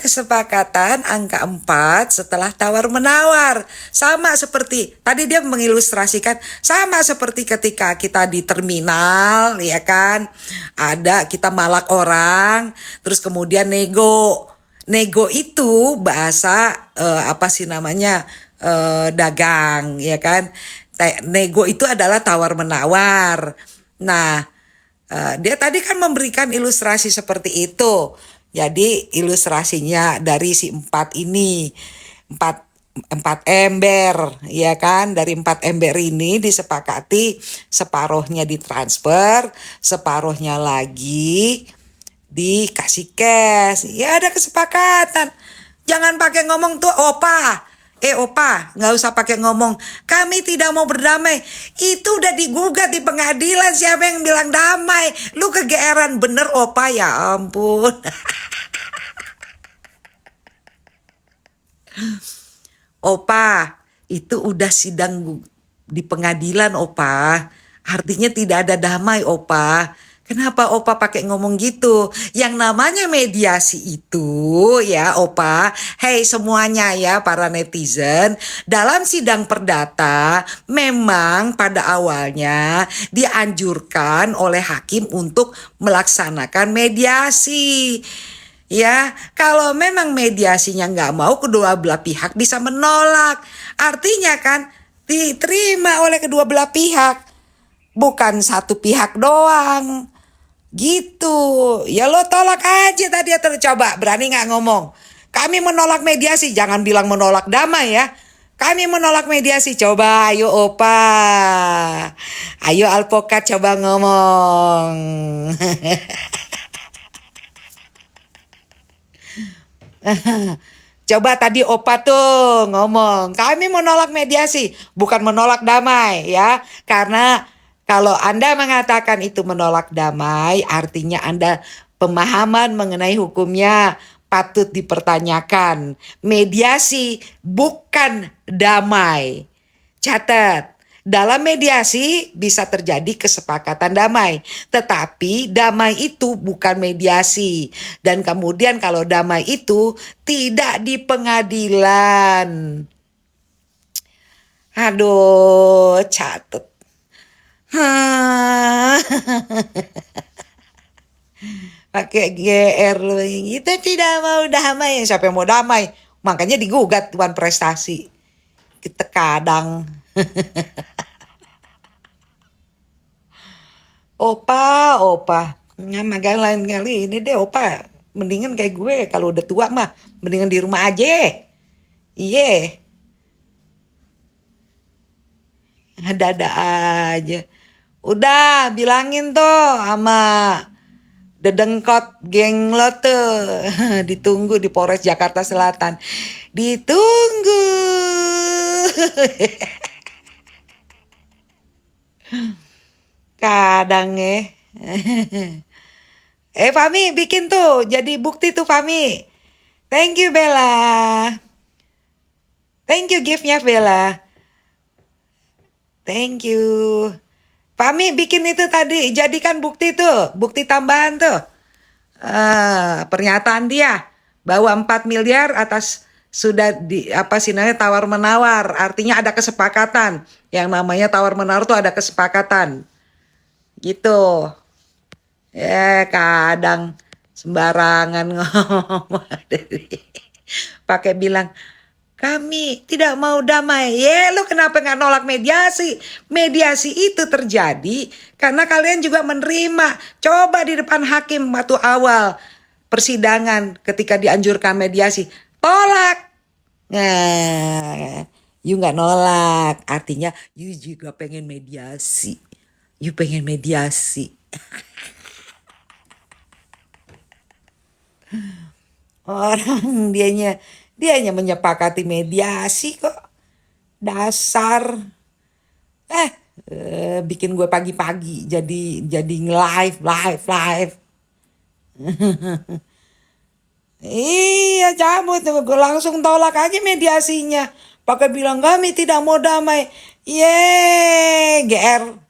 kesepakatan angka 4 setelah tawar-menawar. Sama seperti, tadi dia mengilustrasikan, sama seperti ketika kita di terminal, ya kan. Ada, kita malak orang, terus kemudian nego. Nego itu bahasa, apa sih namanya, dagang, ya kan. Nego itu adalah tawar-menawar. Nah, dia tadi kan memberikan ilustrasi seperti itu. Jadi ilustrasinya dari si 4 ini, 4 ember, ya kan? Dari 4 ember ini disepakati separuhnya ditransfer, separuhnya lagi dikasih cash. Ya ada kesepakatan. Jangan pakai ngomong tuh opa. Opa, nggak usah pakai ngomong, kami tidak mau berdamai. Itu udah digugat di pengadilan, siapa yang bilang damai? Lu kegeeran bener opa, ya ampun. Opa, itu udah sidang di pengadilan opa. Artinya tidak ada damai opa. Kenapa opa pakai ngomong gitu? Yang namanya mediasi itu ya opa, hey semuanya ya para netizen, dalam sidang perdata memang pada awalnya dianjurkan oleh hakim untuk melaksanakan mediasi. Ya, kalau memang mediasinya nggak mau, kedua belah pihak bisa menolak. Artinya kan diterima oleh kedua belah pihak, bukan satu pihak doang. Gitu. Ya lo tolak aja tadi ya, coba berani nggak ngomong? Kami menolak mediasi, jangan bilang menolak damai ya. Kami menolak mediasi, coba ayo opa. Ayo alpokat coba ngomong. Coba tadi opa tuh ngomong, kami menolak mediasi, bukan menolak damai ya. Karena kalau Anda mengatakan itu menolak damai, artinya Anda pemahaman mengenai hukumnya patut dipertanyakan. Mediasi bukan damai. Catat. Dalam mediasi bisa terjadi kesepakatan damai, tetapi damai itu bukan mediasi. Dan kemudian kalau damai itu tidak di pengadilan. Aduh, catat. Pakai GR lu, kita tidak mau damai. Siapa yang mau damai? Makanya digugat Tuan Prestasi. Kita kadang. Opa. Magang lain kali ini deh opa. Mendingan kayak gue kalau udah tua mah. Mendingan di rumah aja. Iya. Ada-ada aja. Udah bilangin tuh sama dedengkot geng lo tuh. Ditunggu di Polres Jakarta Selatan. Ditunggu. Kadang ya. Fami bikin tuh jadi bukti tuh Fami. Thank you Bella. Thank you gift-nya Bella. Thank you. Fami bikin itu tadi, jadikan bukti tuh, bukti tambahan tuh. Pernyataan dia bahwa 4 miliar atas sudah di apa sih namanya tawar-menawar, artinya ada kesepakatan. Yang namanya tawar-menawar tuh ada kesepakatan. Gitu. Kadang sembarangan ngomong. Pakai bilang kami tidak mau damai. Lo kenapa nggak nolak mediasi? Mediasi itu terjadi karena kalian juga menerima. Coba di depan hakim waktu awal persidangan ketika dianjurkan mediasi, tolak. Nah, you nggak nolak. Artinya you juga pengen mediasi. You pengen mediasi. Orang dia hanya menyepakati mediasi kok. Dasar. Bikin gue pagi-pagi jadi live. Iya cabut tuh, gue langsung tolak aja mediasinya. Pakai bilang kami tidak mau damai. GR.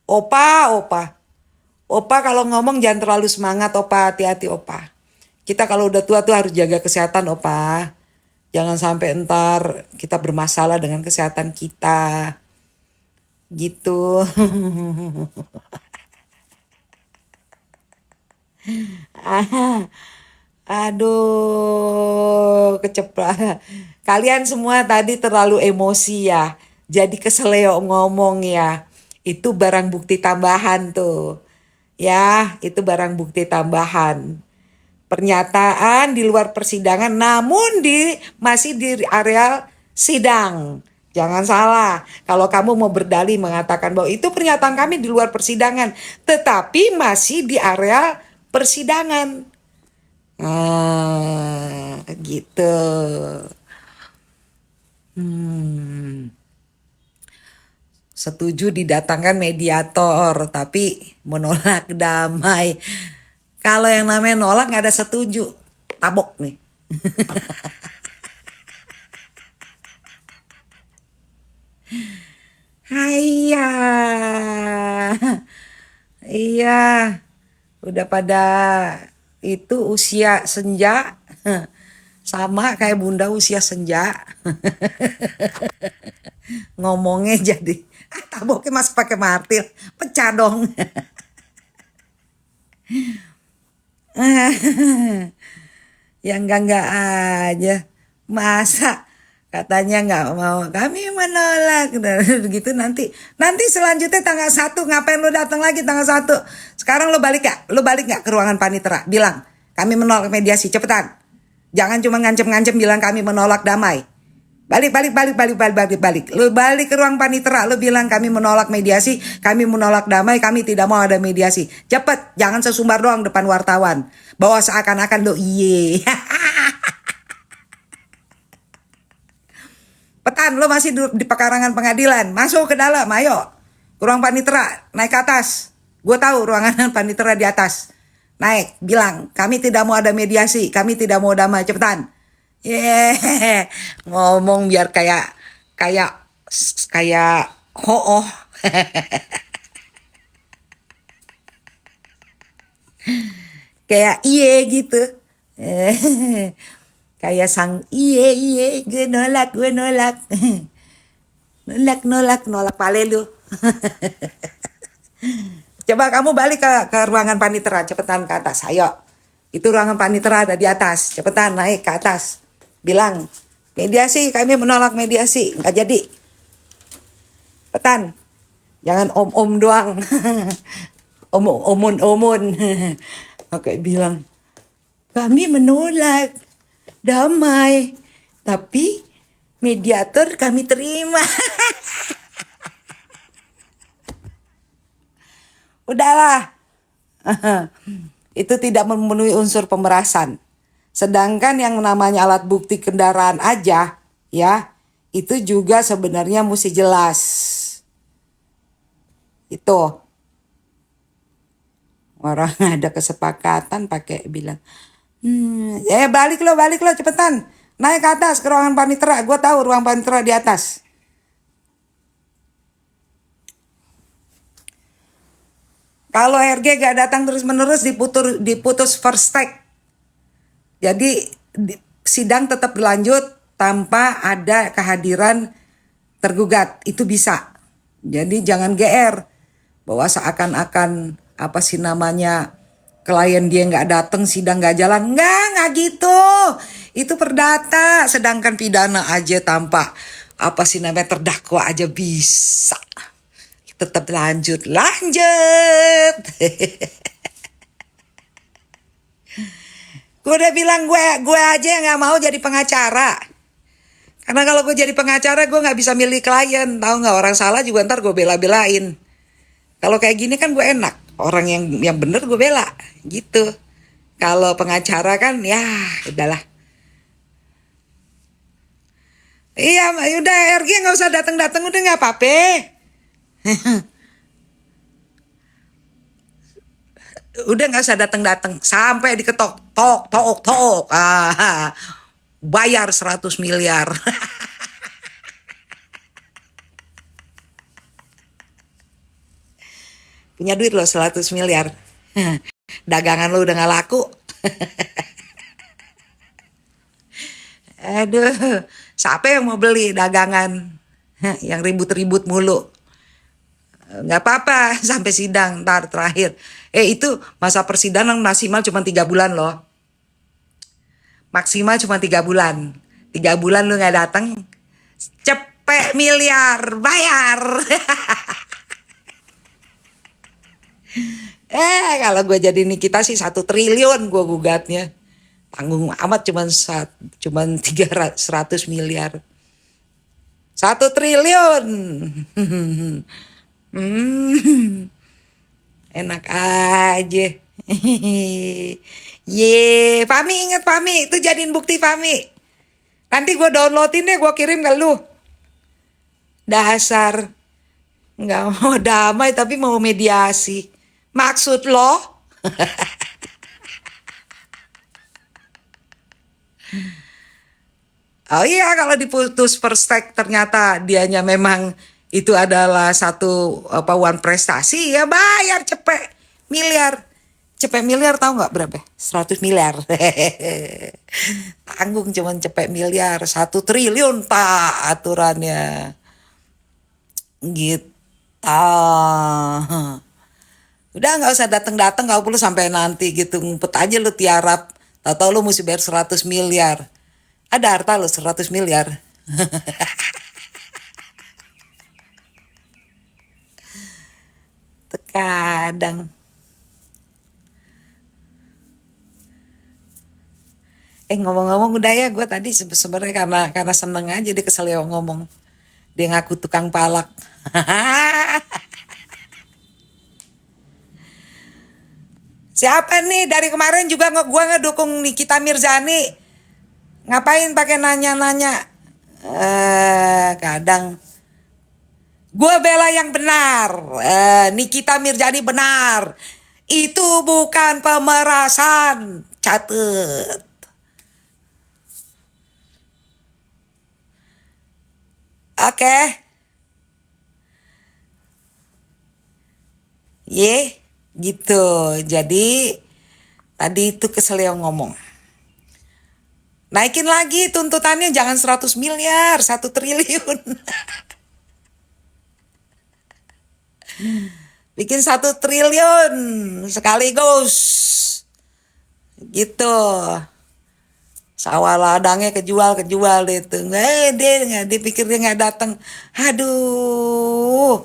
Opa kalau ngomong jangan terlalu semangat opa, hati-hati opa. Kita kalau udah tua tuh harus jaga kesehatan, Opa. Jangan sampai entar kita bermasalah dengan kesehatan kita. Gitu. Aduh, kecepatan. Kalian semua tadi terlalu emosi ya. Jadi keseleo ngomong ya. Itu barang bukti tambahan tuh. Ya, itu barang bukti tambahan. Pernyataan di luar persidangan namun masih di area sidang. Jangan salah, kalau kamu mau berdalih mengatakan bahwa itu pernyataan kami di luar persidangan, tetapi masih di area persidangan. Gitu. Setuju didatangkan mediator, tapi menolak damai. Kalau yang namanya nolak nggak ada setuju, tabok nih. Iya, iya, udah pada itu usia senja, sama kayak bunda usia senja. Ngomongnya jadi, taboknya masih pakai martil, pecah dong. Ya enggak aja. Masa katanya nggak mau, kami menolak gitu. Nanti selanjutnya tanggal 1 ngapain lu datang lagi tanggal 1? Sekarang lu balik nggak ke ruangan panitera, bilang kami menolak mediasi, cepetan. Jangan cuma ngancem-ngancem bilang kami menolak damai. Balik. Lu balik ke ruang panitera, lu bilang kami menolak mediasi, kami menolak damai, kami tidak mau ada mediasi. Cepet, jangan sesumbar doang depan wartawan. Bahwa seakan-akan lu iye. Petan, lo masih di pekarangan pengadilan. Masuk ke dalam, ayo. Ke ruang panitera, naik ke atas. Gue tahu ruangan panitera di atas. Naik, bilang, kami tidak mau ada mediasi, kami tidak mau damai, cepetan. Ngomong biar kayak hooh. Kayak iye gitu. Kayak sang iye, gue nolak. Nolak pale lu. Coba kamu balik ke ruangan panitera, cepetan ke atas, ayo. Itu ruangan panitera ada di atas, cepetan naik ke atas. Bilang, mediasi, kami menolak mediasi, nggak jadi. Petan, jangan om doang. Omun. Oke, bilang, kami menolak damai, tapi mediator kami terima. Udahlah. Itu tidak memenuhi unsur pemerasan. Sedangkan yang namanya alat bukti kendaraan aja, ya, itu juga sebenarnya mesti jelas. Itu. Orang ada kesepakatan pakai bilang, balik lo cepetan. Naik ke atas ke ruangan panitera. Gue tahu ruang panitera di atas. Kalau RG gak datang terus-menerus diputus first take. Jadi sidang tetap berlanjut tanpa ada kehadiran tergugat. Itu bisa. Jadi jangan GR bahwa seakan-akan apa sih namanya klien dia nggak datang sidang nggak jalan. Nggak gitu. Itu perdata. Sedangkan pidana aja tanpa apa sih namanya terdakwa aja bisa. Tetap lanjut. Gue udah bilang gue aja yang nggak mau jadi pengacara. Karena kalau gue jadi pengacara gue nggak bisa milih klien, tahu nggak, orang salah juga ntar gue bela-belain. Kalau kayak gini kan gue enak, orang yang bener gue bela, gitu. Kalau pengacara kan ya udahlah. Iya, udah RG nggak usah datang udah nggak apa-apa. Udah nggak usah datang sampai diketok tok. Bayar 100 miliar. Punya duit lo 100 miliar. Dagangan lo udah nggak laku. Aduh, siapa yang mau beli dagangan yang ribut-ribut mulu? Nggak apa-apa sampai sidang ntar terakhir. Itu masa persidangan maksimal cuma 3 bulan loh. Maksimal cuma 3 bulan. 3 bulan lu nggak datang, cepet miliar bayar. Kalau gue jadi Nikita sih 1 triliun gue gugatnya. Tanggung amat cuman 100 miliar. 1 triliun. Enak aja. Ye, Fami inget Fami, itu jadiin bukti Fami. Nanti gue downloadin deh, gue kirim ke lu. Dasar nggak mau damai tapi mau mediasi. Maksud lo? Oh iya, kalau diputus first take ternyata dianya memang itu adalah satu one prestasi, ya bayar cepet miliar. Cepet miliar tahu nggak berapa? 100 miliar. Tanggung cuman cepet miliar, 1 triliun pak aturannya. Gitu. Udah nggak usah datang-datang, nggak perlu sampai nanti gitu, ngumpet aja lu tiarap. Tahu-tahu lu mesti bayar 100 miliar. Ada harta lu 100 miliar. Terkadang. Ngomong-ngomong udah ya, gue tadi sebenarnya karena seneng aja dia kesel ya ngomong. Dia ngaku tukang palak. Siapa nih dari kemarin juga gue ngedukung Nikita Mirzani. Ngapain pakai nanya-nanya? Kadang gue bela yang benar. Nikita Mirzani benar. Itu bukan pemerasan. Catet. Oke. Ye, gitu. Jadi tadi itu kesel yang ngomong. Naikin lagi tuntutannya, jangan 100 miliar, 1 triliun. Bikin 1 triliun sekaligus. Gitu. Sawah ladangnya kejual deh itu. Dia pikir dia nggak datang. Aduh.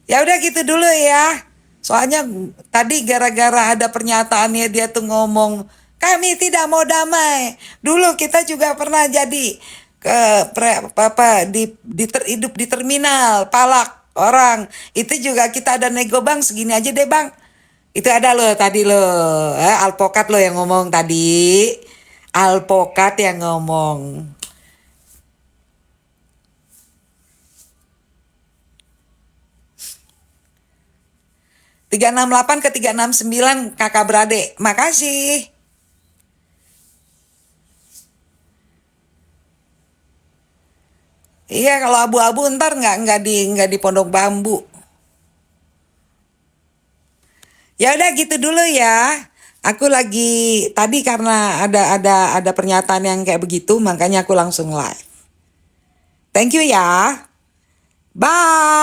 Ya udah gitu dulu ya. Soalnya tadi gara-gara ada pernyataannya dia tuh ngomong, kami tidak mau damai. Dulu kita juga pernah jadi hidup di terminal, palak orang. Itu juga kita ada nego bang, segini aja deh bang. Itu ada loh tadi loh, alpokat loh yang ngomong tadi. Alpokat yang ngomong. 368 ke 369 kakak beradik. Makasih. Iya, kalau abu-abu ntar nggak di Pondok Bambu. Ya udah gitu dulu ya. Aku lagi tadi karena ada pernyataan yang kayak begitu, makanya aku langsung live. Thank you ya. Bye.